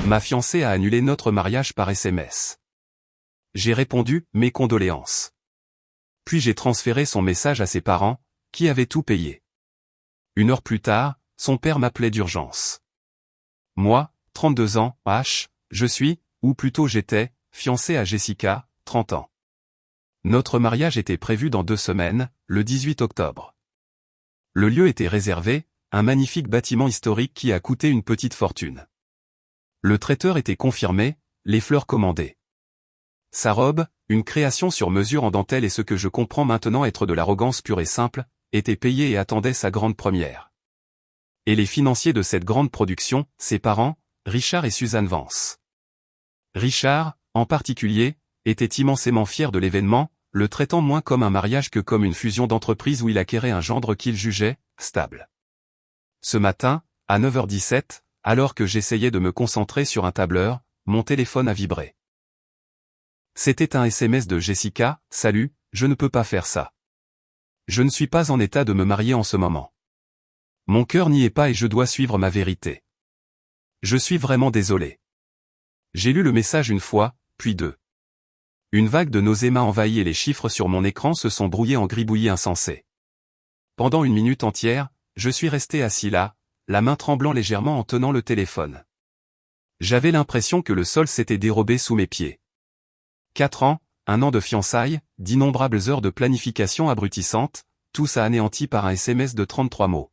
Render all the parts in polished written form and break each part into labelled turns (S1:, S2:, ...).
S1: Ma fiancée a annulé notre mariage par SMS. J'ai répondu, mes condoléances. Puis j'ai transféré son message à ses parents, qui avaient tout payé. 1 heure plus tard, son père m'appelait d'urgence. Moi, 32 ans, je suis, ou plutôt j'étais, fiancé à Jessica, 30 ans. Notre mariage était prévu dans 2 semaines, le 18 octobre. Le lieu était réservé, un magnifique bâtiment historique qui a coûté une petite fortune. Le traiteur était confirmé, les fleurs commandées. Sa robe, une création sur mesure en dentelle et ce que je comprends maintenant être de l'arrogance pure et simple, était payé et attendait sa grande première. Et les financiers de cette grande production, ses parents, Richard et Suzanne Vance. Richard, en particulier, était immensément fier de l'événement, le traitant moins comme un mariage que comme une fusion d'entreprise où il acquérait un gendre qu'il jugeait stable. Ce matin, à 9h17, alors que j'essayais de me concentrer sur un tableur, mon téléphone a vibré. C'était un SMS de Jessica, « Salut, je ne peux pas faire ça. Je ne suis pas en état de me marier en ce moment. Mon cœur n'y est pas et je dois suivre ma vérité. Je suis vraiment désolé. » J'ai lu le message 1 fois, puis 2. Une vague de nausée m'a envahi et les chiffres sur mon écran se sont brouillés en gribouillis insensés. Pendant 1 minute entière, je suis resté assis là, la main tremblant légèrement en tenant le téléphone. J'avais l'impression que le sol s'était dérobé sous mes pieds. 4 ans, 1 an de fiançailles, d'innombrables heures de planification abrutissante, tous anéantis par un SMS de 33 mots.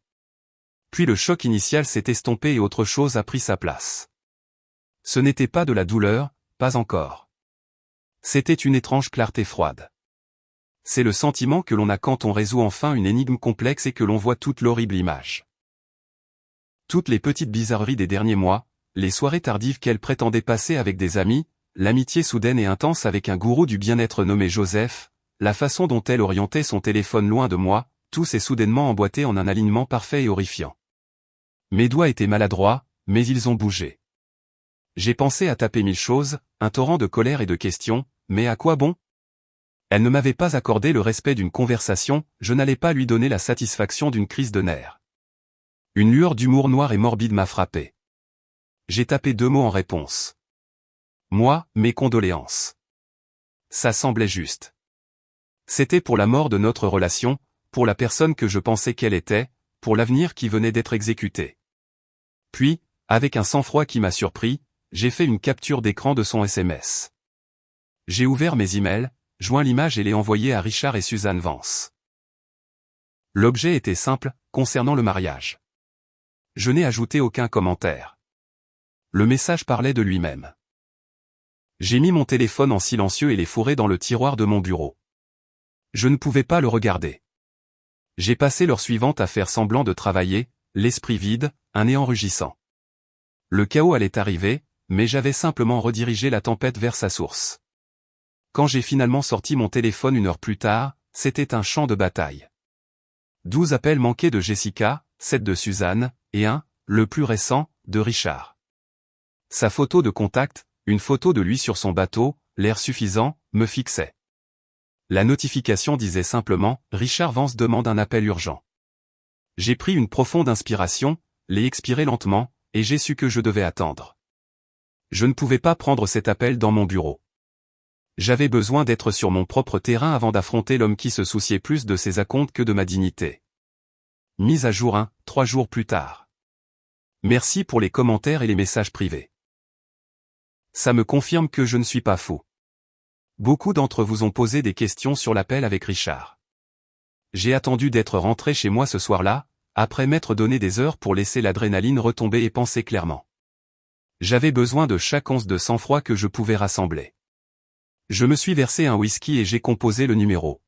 S1: Puis le choc initial s'est estompé et autre chose a pris sa place. Ce n'était pas de la douleur, pas encore. C'était une étrange clarté froide. C'est le sentiment que l'on a quand on résout enfin une énigme complexe et que l'on voit toute l'horrible image. Toutes les petites bizarreries des derniers mois, les soirées tardives qu'elle prétendait passer avec des amis, l'amitié soudaine et intense avec un gourou du bien-être nommé Joseph, la façon dont elle orientait son téléphone loin de moi, tout s'est soudainement emboîté en un alignement parfait et horrifiant. Mes doigts étaient maladroits, mais ils ont bougé. J'ai pensé à taper 1000 choses, un torrent de colère et de questions, mais à quoi bon? Elle ne m'avait pas accordé le respect d'une conversation, je n'allais pas lui donner la satisfaction d'une crise de nerfs. Une lueur d'humour noir et morbide m'a frappé. J'ai tapé 2 mots en réponse. Moi, mes condoléances. Ça semblait juste. C'était pour la mort de notre relation, pour la personne que je pensais qu'elle était, pour l'avenir qui venait d'être exécuté. Puis, avec un sang-froid qui m'a surpris, j'ai fait une capture d'écran de son SMS. J'ai ouvert mes emails, joint l'image et l'ai envoyée à Richard et Suzanne Vance. L'objet était simple, concernant le mariage. Je n'ai ajouté aucun commentaire. Le message parlait de lui-même. J'ai mis mon téléphone en silencieux et l'ai fourré dans le tiroir de mon bureau. Je ne pouvais pas le regarder. J'ai passé l'heure suivante à faire semblant de travailler, l'esprit vide, un néant rugissant. Le chaos allait arriver, mais j'avais simplement redirigé la tempête vers sa source. Quand j'ai finalement sorti mon téléphone 1 heure plus tard, c'était un champ de bataille. 12 appels manqués de Jessica, 7 de Suzanne, et un, le plus récent, de Richard. Sa photo de contact, une photo de lui sur son bateau, l'air suffisant, me fixait. La notification disait simplement « Richard Vance demande un appel urgent ». J'ai pris une profonde inspiration, l'ai expiré lentement, et j'ai su que je devais attendre. Je ne pouvais pas prendre cet appel dans mon bureau. J'avais besoin d'être sur mon propre terrain avant d'affronter l'homme qui se souciait plus de ses acomptes que de ma dignité. Mise à jour 3 jours plus tard. Merci pour les commentaires et les messages privés. Ça me confirme que je ne suis pas fou. Beaucoup d'entre vous ont posé des questions sur l'appel avec Richard. J'ai attendu d'être rentré chez moi ce soir-là, après m'être donné des heures pour laisser l'adrénaline retomber et penser clairement. J'avais besoin de chaque once de sang-froid que je pouvais rassembler. Je me suis versé un whisky et j'ai composé le numéro.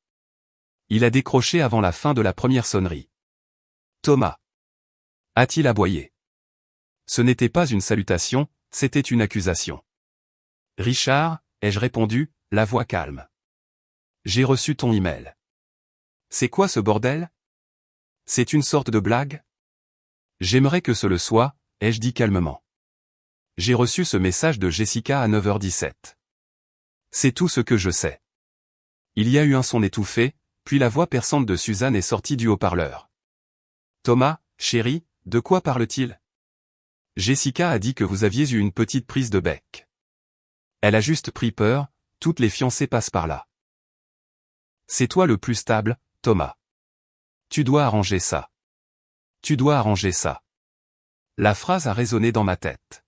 S1: Il a décroché avant la fin de la première sonnerie. Thomas. A-t-il aboyé? Ce n'était pas une salutation, c'était une accusation. Richard, ai-je répondu, la voix calme. J'ai reçu ton email. C'est quoi ce bordel? C'est une sorte de blague? J'aimerais que ce le soit, ai-je dit calmement. J'ai reçu ce message de Jessica à 9h17. C'est tout ce que je sais. Il y a eu un son étouffé, puis la voix perçante de Suzanne est sortie du haut-parleur. Thomas, chéri, de quoi parle-t-il? Jessica a dit que vous aviez eu une petite prise de bec. Elle a juste pris peur, toutes les fiancées passent par là. C'est toi le plus stable, Thomas. Tu dois arranger ça. Tu dois arranger ça. La phrase a résonné dans ma tête.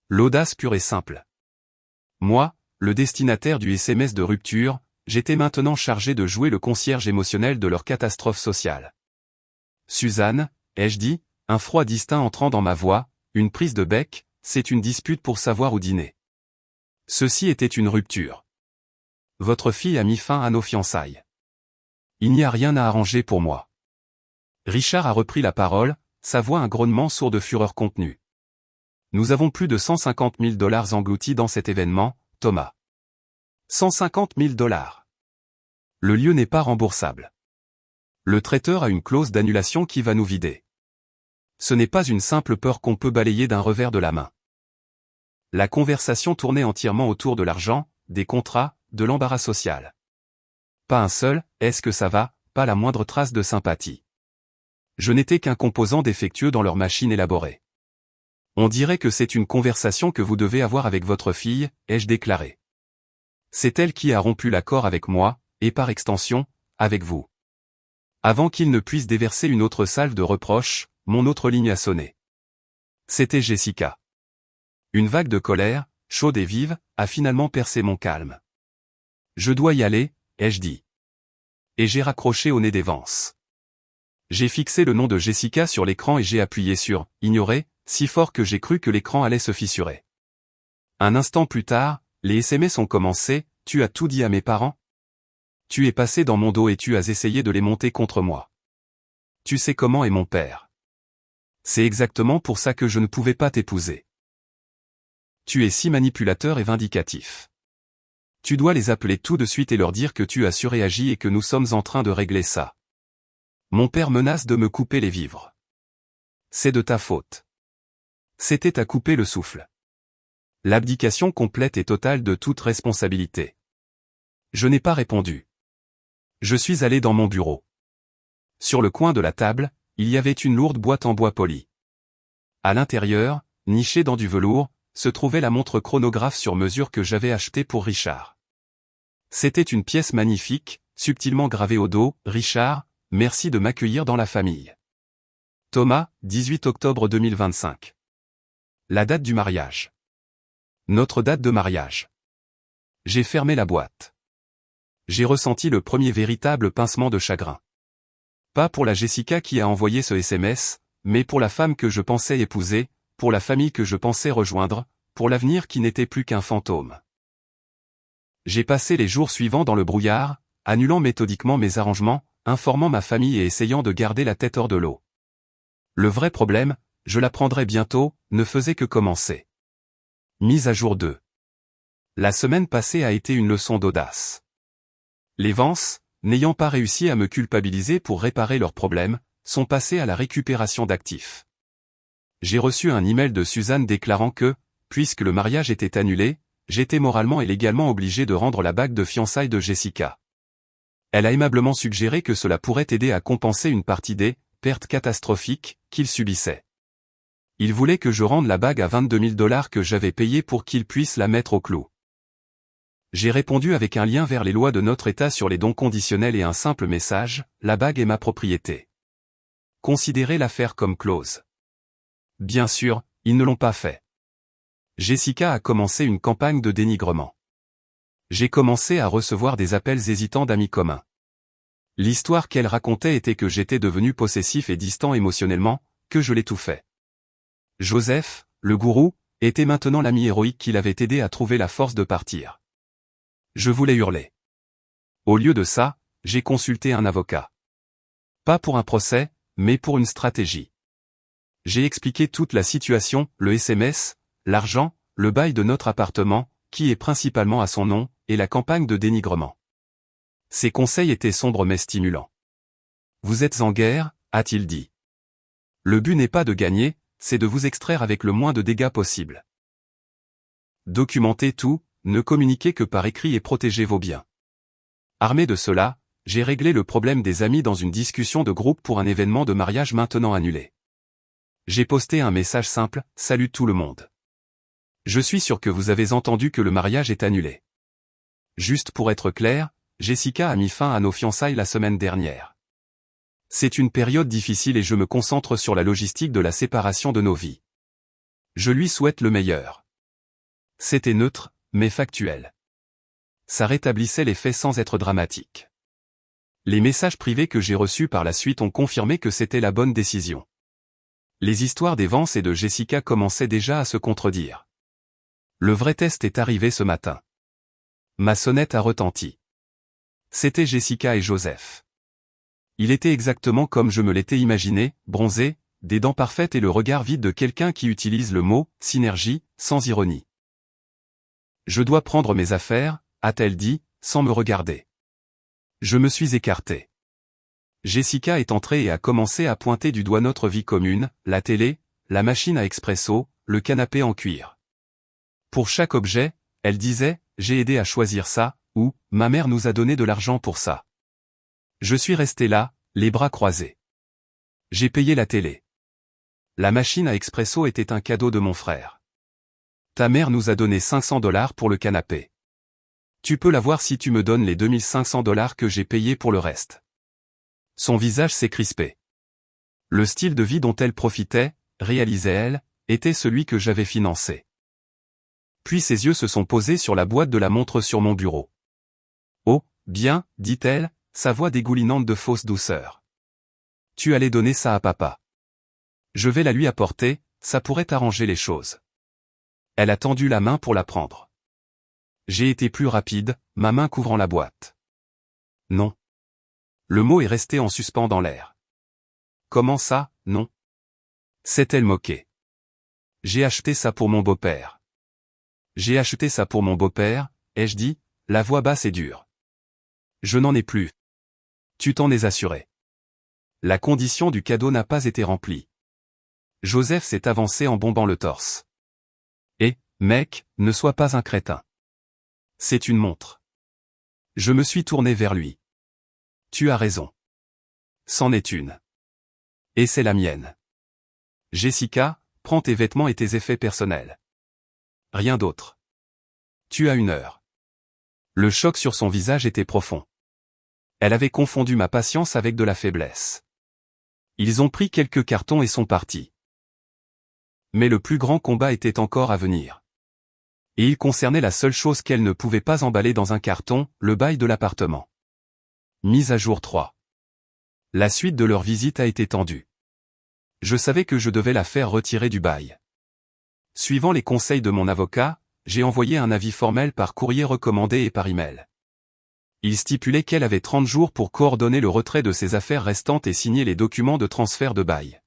S1: L'audace pure et simple. Moi, le destinataire du SMS de rupture, j'étais maintenant chargé de jouer le concierge émotionnel de leur catastrophe sociale. Suzanne, ai-je dit, un froid distinct entrant dans ma voix, une prise de bec, c'est une dispute pour savoir où dîner. Ceci était une rupture. Votre fille a mis fin à nos fiançailles. Il n'y a rien à arranger pour moi. Richard a repris la parole, sa voix un grognement sourd de fureur contenue. Nous avons plus de 150 000 $ engloutis dans cet événement, Thomas. 150 000 $. Le lieu n'est pas remboursable. Le traiteur a une clause d'annulation qui va nous vider. Ce n'est pas une simple peur qu'on peut balayer d'un revers de la main. La conversation tournait entièrement autour de l'argent, des contrats, de l'embarras social. Pas un seul « est-ce que ça va ?» pas la moindre trace de sympathie. Je n'étais qu'un composant défectueux dans leur machine élaborée. On dirait que c'est une conversation que vous devez avoir avec votre fille, ai-je déclaré. C'est elle qui a rompu l'accord avec moi, et par extension, avec vous. Avant qu'il ne puisse déverser une autre salve de reproches, mon autre ligne a sonné. C'était Jessica. Une vague de colère, chaude et vive, a finalement percé mon calme. Je dois y aller, ai-je dit. Et j'ai raccroché au nez d'Evance. J'ai fixé le nom de Jessica sur l'écran et j'ai appuyé sur « Ignorer », si fort que j'ai cru que l'écran allait se fissurer. Un instant plus tard, les SMS ont commencé, « Tu as tout dit à mes parents ? Tu es passé dans mon dos et tu as essayé de les monter contre moi. Tu sais comment est mon père. C'est exactement pour ça que je ne pouvais pas t'épouser. Tu es si manipulateur et vindicatif. Tu dois les appeler tout de suite et leur dire que tu as surréagi et que nous sommes en train de régler ça. Mon père menace de me couper les vivres. C'est de ta faute. C'était à couper le souffle. L'abdication complète et totale de toute responsabilité. Je n'ai pas répondu. Je suis allé dans mon bureau. Sur le coin de la table, il y avait une lourde boîte en bois poli. À l'intérieur, nichée dans du velours, se trouvait la montre chronographe sur mesure que j'avais achetée pour Richard. C'était une pièce magnifique, subtilement gravée au dos, « Richard, merci de m'accueillir dans la famille. Thomas, 18 octobre 2025. La date du mariage. Notre date de mariage. » J'ai fermé la boîte. J'ai ressenti le premier véritable pincement de chagrin. Pas pour la Jessica qui a envoyé ce SMS, mais pour la femme que je pensais épouser, pour la famille que je pensais rejoindre, pour l'avenir qui n'était plus qu'un fantôme. J'ai passé les jours suivants dans le brouillard, annulant méthodiquement mes arrangements, informant ma famille et essayant de garder la tête hors de l'eau. Le vrai problème, je l'apprendrai bientôt, ne faisait que commencer. Mise à jour 2. La semaine passée a été une leçon d'audace. Les Vance, n'ayant pas réussi à me culpabiliser pour réparer leurs problèmes, sont passés à la récupération d'actifs. J'ai reçu un email de Suzanne déclarant que, puisque le mariage était annulé, j'étais moralement et légalement obligé de rendre la bague de fiançailles de Jessica. Elle a aimablement suggéré que cela pourrait aider à compenser une partie des pertes catastrophiques qu'il subissait. Il voulait que je rende la bague à 22 000 $ que j'avais payé pour qu'il puisse la mettre au clou. J'ai répondu avec un lien vers les lois de notre État sur les dons conditionnels et un simple message, la bague est ma propriété. Considérez l'affaire comme close. Bien sûr, ils ne l'ont pas fait. Jessica a commencé une campagne de dénigrement. J'ai commencé à recevoir des appels hésitants d'amis communs. L'histoire qu'elle racontait était que j'étais devenu possessif et distant émotionnellement, que je l'étouffais. Joseph, le gourou, était maintenant l'ami héroïque qui l'avait aidé à trouver la force de partir. Je voulais hurler. Au lieu de ça, j'ai consulté un avocat. Pas pour un procès, mais pour une stratégie. J'ai expliqué toute la situation, le SMS, l'argent, le bail de notre appartement, qui est principalement à son nom, et la campagne de dénigrement. Ses conseils étaient sombres mais stimulants. Vous êtes en guerre, a-t-il dit. Le but n'est pas de gagner, c'est de vous extraire avec le moins de dégâts possible. Documentez tout, ne communiquez que par écrit et protégez vos biens. Armé de cela, j'ai réglé le problème des amis dans une discussion de groupe pour un événement de mariage maintenant annulé. J'ai posté un message simple, « Salut tout le monde. Je suis sûr que vous avez entendu que le mariage est annulé. » Juste pour être clair, Jessica a mis fin à nos fiançailles la semaine dernière. C'est une période difficile et je me concentre sur la logistique de la séparation de nos vies. Je lui souhaite le meilleur. C'était neutre, mais factuel. Ça rétablissait les faits sans être dramatique. Les messages privés que j'ai reçus par la suite ont confirmé que c'était la bonne décision. Les histoires d'Evans et de Jessica commençaient déjà à se contredire. Le vrai test est arrivé ce matin. Ma sonnette a retenti. C'était Jessica et Joseph. Il était exactement comme je me l'étais imaginé, bronzé, des dents parfaites et le regard vide de quelqu'un qui utilise le mot « synergie » sans ironie. « Je dois prendre mes affaires », a-t-elle dit, sans me regarder. Je me suis écarté. Jessica est entrée et a commencé à pointer du doigt notre vie commune, la télé, la machine à expresso, le canapé en cuir. Pour chaque objet, elle disait « J'ai aidé à choisir ça » ou « Ma mère nous a donné de l'argent pour ça ». Je suis resté là, les bras croisés. J'ai payé la télé. La machine à expresso était un cadeau de mon frère. Ta mère nous a donné $500 pour le canapé. Tu peux l'avoir si tu me donnes les $2500 que j'ai payés pour le reste. Son visage s'est crispé. Le style de vie dont elle profitait, réalisait-elle, était celui que j'avais financé. Puis ses yeux se sont posés sur la boîte de la montre sur mon bureau. Oh, bien, dit-elle, sa voix dégoulinante de fausse douceur. Tu allais donner ça à papa. Je vais la lui apporter, ça pourrait arranger les choses. Elle a tendu la main pour la prendre. J'ai été plus rapide, ma main couvrant la boîte. Non. Le mot est resté en suspens dans l'air. Comment ça, non? S'est-elle moquée. J'ai acheté ça pour mon beau-père. J'ai acheté ça pour mon beau-père, ai-je dit, la voix basse et dure. Je n'en ai plus. Tu t'en es assuré. La condition du cadeau n'a pas été remplie. Joseph s'est avancé en bombant le torse. Et, mec, ne sois pas un crétin. C'est une montre. Je me suis tourné vers lui. Tu as raison. C'en est une. Et c'est la mienne. Jessica, prends tes vêtements et tes effets personnels. Rien d'autre. Tu as 1 heure. Le choc sur son visage était profond. Elle avait confondu ma patience avec de la faiblesse. Ils ont pris quelques cartons et sont partis. Mais le plus grand combat était encore à venir. Et il concernait la seule chose qu'elle ne pouvait pas emballer dans un carton, le bail de l'appartement. Mise à jour 3. La suite de leur visite a été tendue. Je savais que je devais la faire retirer du bail. Suivant les conseils de mon avocat, j'ai envoyé un avis formel par courrier recommandé et par email. Il stipulait qu'elle avait 30 jours pour coordonner le retrait de ses affaires restantes et signer les documents de transfert de bail.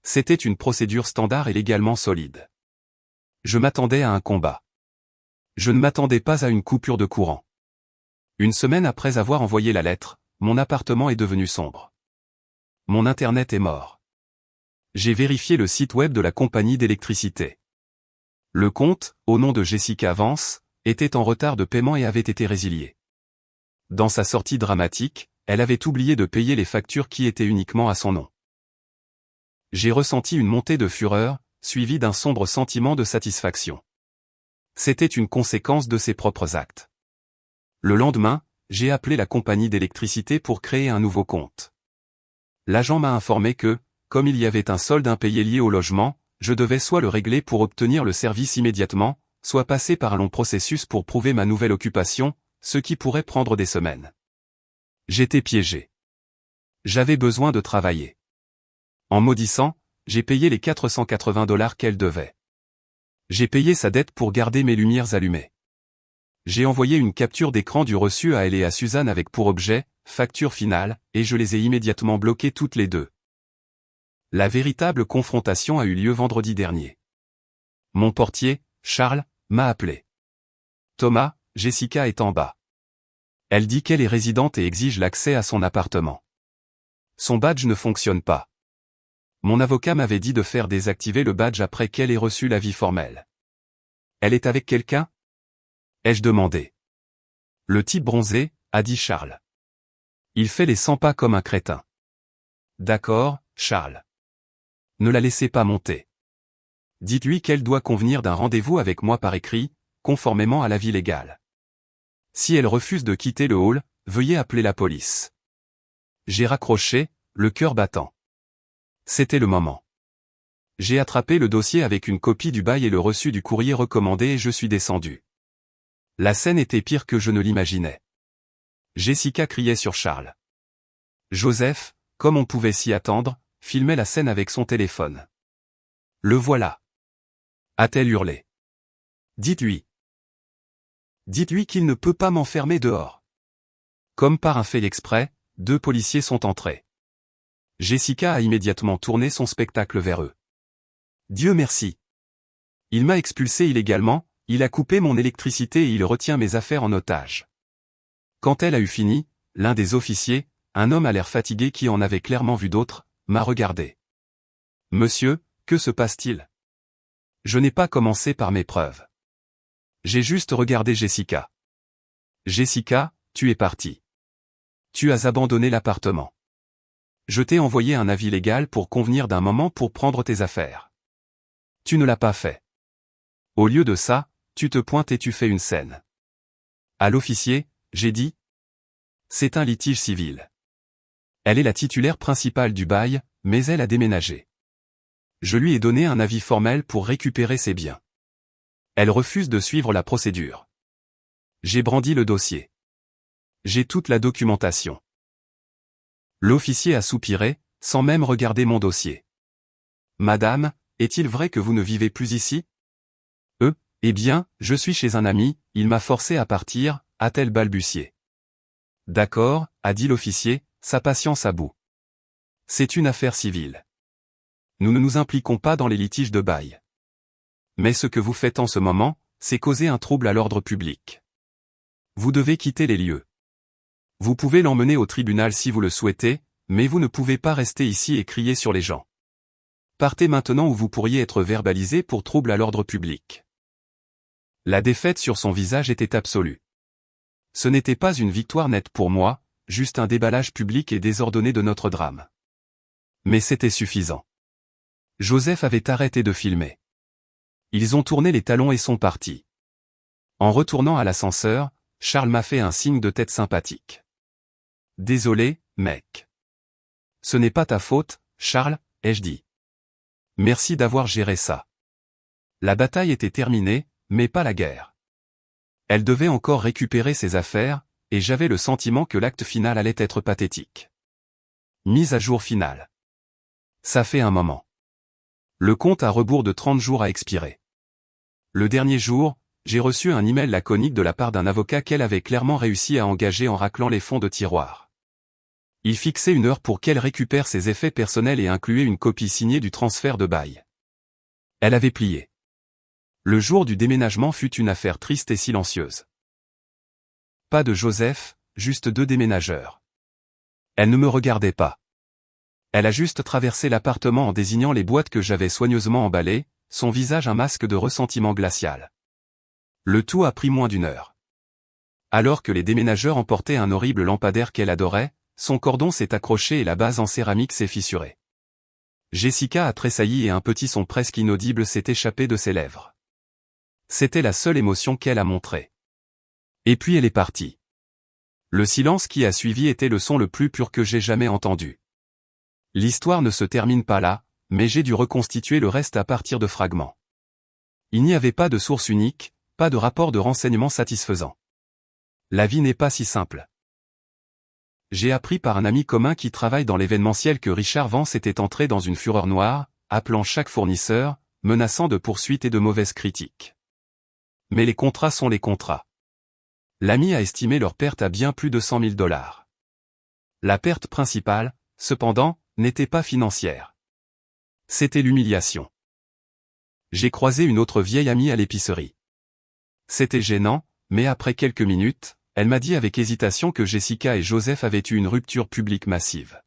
S1: C'était une procédure standard et légalement solide. Je m'attendais à un combat. Je ne m'attendais pas à une coupure de courant. Une semaine après avoir envoyé la lettre, mon appartement est devenu sombre. Mon internet est mort. J'ai vérifié le site web de la compagnie d'électricité. Le compte, au nom de Jessica Vance, était en retard de paiement et avait été résilié. Dans sa sortie dramatique, elle avait oublié de payer les factures qui étaient uniquement à son nom. J'ai ressenti une montée de fureur, suivie d'un sombre sentiment de satisfaction. C'était une conséquence de ses propres actes. Le lendemain, j'ai appelé la compagnie d'électricité pour créer un nouveau compte. L'agent m'a informé que, comme il y avait un solde impayé lié au logement, je devais soit le régler pour obtenir le service immédiatement, soit passer par un long processus pour prouver ma nouvelle occupation, ce qui pourrait prendre des semaines. J'étais piégé. J'avais besoin de travailler. En maudissant, j'ai payé les $480 qu'elle devait. J'ai payé sa dette pour garder mes lumières allumées. J'ai envoyé une capture d'écran du reçu à elle et à Suzanne avec pour objet, facture finale, et je les ai immédiatement bloquées toutes les deux. La véritable confrontation a eu lieu vendredi dernier. Mon portier, Charles, m'a appelé. Thomas, Jessica est en bas. Elle dit qu'elle est résidente et exige l'accès à son appartement. Son badge ne fonctionne pas. Mon avocat m'avait dit de faire désactiver le badge après qu'elle ait reçu l'avis formel. Elle est avec quelqu'un? Ai-je demandé. Le type bronzé, a dit Charles. Il fait les 100 pas comme un crétin. D'accord, Charles. ne la laissez pas monter. Dites-lui qu'elle doit convenir d'un rendez-vous avec moi par écrit, conformément à l'avis légal. Si elle refuse de quitter le hall, veuillez appeler la police. J'ai raccroché, le cœur battant. C'était le moment. J'ai attrapé le dossier avec une copie du bail et le reçu du courrier recommandé et je suis descendu. La scène était pire que je ne l'imaginais. Jessica criait sur Charles. Joseph, comme on pouvait s'y attendre, filmait la scène avec son téléphone. Le voilà. A-t-elle hurlé. Dites-lui. Dites-lui qu'il ne peut pas m'enfermer dehors. Comme par un fait exprès, 2 policiers sont entrés. Jessica a immédiatement tourné son spectacle vers eux. Dieu merci. Il m'a expulsé illégalement, il a coupé mon électricité et il retient mes affaires en otage. Quand elle a eu fini, l'un des officiers, un homme à l'air fatigué qui en avait clairement vu d'autres, m'a regardé. Monsieur, que se passe-t-il? Je n'ai pas commencé par mes preuves. J'ai juste regardé Jessica. Jessica, tu es partie. Tu as abandonné l'appartement. Je t'ai envoyé un avis légal pour convenir d'un moment pour prendre tes affaires. Tu ne l'as pas fait. Au lieu de ça, tu te pointes et tu fais une scène. À l'officier, j'ai dit. C'est un litige civil. Elle est la titulaire principale du bail, mais elle a déménagé. Je lui ai donné un avis formel pour récupérer ses biens. Elle refuse de suivre la procédure. J'ai brandi le dossier. J'ai toute la documentation. L'officier a soupiré, sans même regarder mon dossier. Madame, est-il vrai que vous ne vivez plus ici? Eh bien, je suis chez un ami, il m'a forcé à partir, a-t-elle balbutié. D'accord, a dit l'officier, sa patience à bout. C'est une affaire civile. Nous ne nous impliquons pas dans les litiges de bail. Mais ce que vous faites en ce moment, c'est causer un trouble à l'ordre public. Vous devez quitter les lieux. Vous pouvez l'emmener au tribunal si vous le souhaitez, mais vous ne pouvez pas rester ici et crier sur les gens. Partez maintenant ou vous pourriez être verbalisé pour trouble à l'ordre public. La défaite sur son visage était absolue. Ce n'était pas une victoire nette pour moi, juste un déballage public et désordonné de notre drame. Mais c'était suffisant. Joseph avait arrêté de filmer. Ils ont tourné les talons et sont partis. En retournant à l'ascenseur, Charles m'a fait un signe de tête sympathique. Désolé, mec. Ce n'est pas ta faute, Charles, ai-je dit. Merci d'avoir géré ça. La bataille était terminée, mais pas la guerre. Elle devait encore récupérer ses affaires, et j'avais le sentiment que l'acte final allait être pathétique. Mise à jour finale. Ça fait un moment. Le compte à rebours de 30 jours a expiré. Le dernier jour, j'ai reçu un email laconique de la part d'un avocat qu'elle avait clairement réussi à engager en raclant les fonds de tiroir. Il fixait une heure pour qu'elle récupère ses effets personnels et incluait une copie signée du transfert de bail. Elle avait plié. Le jour du déménagement fut une affaire triste et silencieuse. Pas de Joseph, juste 2 déménageurs. Elle ne me regardait pas. Elle a juste traversé l'appartement en désignant les boîtes que j'avais soigneusement emballées, son visage un masque de ressentiment glacial. Le tout a pris moins d'1 heure. Alors que les déménageurs emportaient un horrible lampadaire qu'elle adorait, son cordon s'est accroché et la base en céramique s'est fissurée. Jessica a tressailli et un petit son presque inaudible s'est échappé de ses lèvres. C'était la seule émotion qu'elle a montrée. Et puis elle est partie. Le silence qui a suivi était le son le plus pur que j'ai jamais entendu. L'histoire ne se termine pas là, mais j'ai dû reconstituer le reste à partir de fragments. Il n'y avait pas de source unique, pas de rapport de renseignement satisfaisant. La vie n'est pas si simple. J'ai appris par un ami commun qui travaille dans l'événementiel que Richard Vance était entré dans une fureur noire, appelant chaque fournisseur, menaçant de poursuites et de mauvaises critiques. Mais les contrats sont les contrats. L'ami a estimé leur perte à bien plus de $100 000. La perte principale, cependant, n'était pas financière. C'était l'humiliation. J'ai croisé une autre vieille amie à l'épicerie. C'était gênant, mais après quelques minutes, elle m'a dit avec hésitation que Jessica et Joseph avaient eu une rupture publique massive.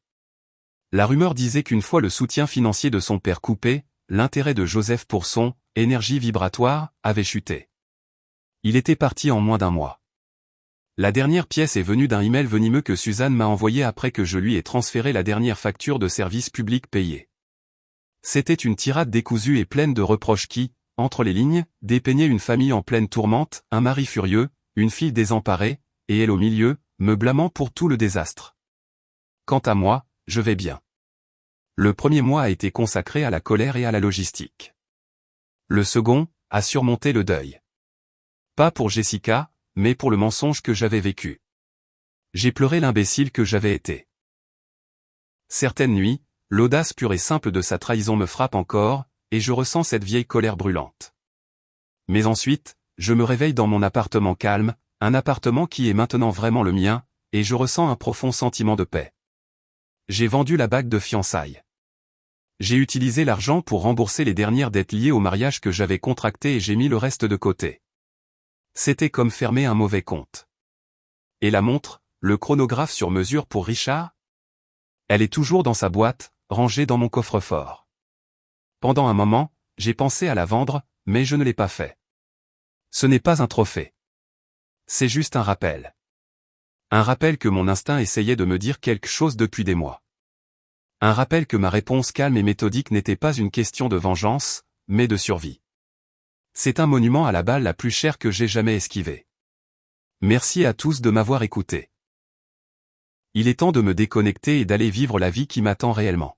S1: La rumeur disait qu'une fois le soutien financier de son père coupé, l'intérêt de Joseph pour son « énergie vibratoire » avait chuté. Il était parti en moins d'1 mois. La dernière pièce est venue d'un email venimeux que Suzanne m'a envoyé après que je lui ai transféré la dernière facture de service public payée. C'était une tirade décousue et pleine de reproches qui, entre les lignes, dépeignait une famille en pleine tourmente, un mari furieux, une fille désemparée, et elle au milieu, me blâmant pour tout le désastre. Quant à moi, je vais bien. Le premier mois a été consacré à la colère et à la logistique. Le second, à surmonter le deuil. Pas pour Jessica, mais pour le mensonge que j'avais vécu. J'ai pleuré l'imbécile que j'avais été. Certaines nuits, l'audace pure et simple de sa trahison me frappe encore, et je ressens cette vieille colère brûlante. Mais ensuite, je me réveille dans mon appartement calme, un appartement qui est maintenant vraiment le mien, et je ressens un profond sentiment de paix. J'ai vendu la bague de fiançailles. J'ai utilisé l'argent pour rembourser les dernières dettes liées au mariage que j'avais contracté et j'ai mis le reste de côté. C'était comme fermer un mauvais compte. Et la montre, le chronographe sur mesure pour Richard? Elle est toujours dans sa boîte, rangée dans mon coffre-fort. Pendant un moment, j'ai pensé à la vendre, mais je ne l'ai pas fait. Ce n'est pas un trophée. C'est juste un rappel. Un rappel que mon instinct essayait de me dire quelque chose depuis des mois. Un rappel que ma réponse calme et méthodique n'était pas une question de vengeance, mais de survie. C'est un monument à la balle la plus chère que j'ai jamais esquivée. Merci à tous de m'avoir écouté. Il est temps de me déconnecter et d'aller vivre la vie qui m'attend réellement.